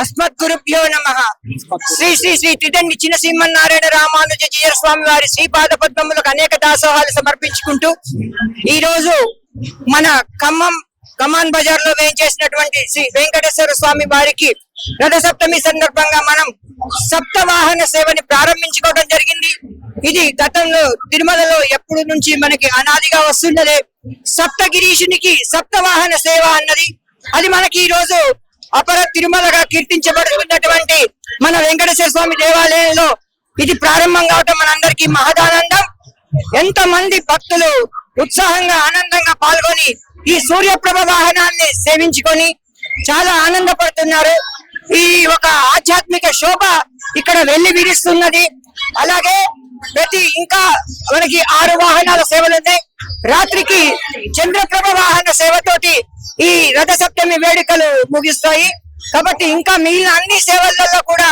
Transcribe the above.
అస్మద్గురుభ్యో నమః. శ్రీ శ్రీ శ్రీ తిదండి చిన్న శ్రీమన్నారాయణ రామానుజ జీయర్ స్వామి వారి శ్రీపాద పద్మములకు అనేక దాసోహాలు సమర్పించుకుంటూ ఈ రోజు మన కమాన్ బజార్ లో వేయించేసినటువంటి శ్రీ వెంకటేశ్వర స్వామి వారికి రథ సప్తమి సందర్భంగా మనం సప్తవాహన సేవని ప్రారంభించుకోవడం జరిగింది. ఇది గతంలో తిరుమలలో ఎప్పుడు నుంచి మనకి అనాదిగా వస్తున్నదే. సప్తగిరీషునికి సప్తవాహన సేవ అన్నది అది మనకి ఈ రోజు అపర తిరుమలగా కీర్తించబడుతున్నటువంటి మన వెంకటేశ్వర స్వామి దేవాలయంలో ఇది ప్రారంభం కావటం మనందరికీ మహదానందం. ఎంత మంది భక్తులు ఉత్సాహంగా ఆనందంగా పాల్గొని ఈ సూర్యప్రభ వాహనాన్ని సేవించుకొని చాలా ఆనందపడుతున్నారు. ఈ ఒక ఆధ్యాత్మిక శోభ ఇక్కడ వెళ్లి విరుస్తున్నది. అలాగే ఇంకా మనకి 6 వాహనాల సేవలు ఉన్నాయి. రాత్రికి చంద్రప్రభ వాహన సేవతోటి ఈ రథ సప్తమి వేడుకలు ముగిస్తాయి. కాబట్టి ఇంకా మిగిలిన అన్ని సేవలలో కూడా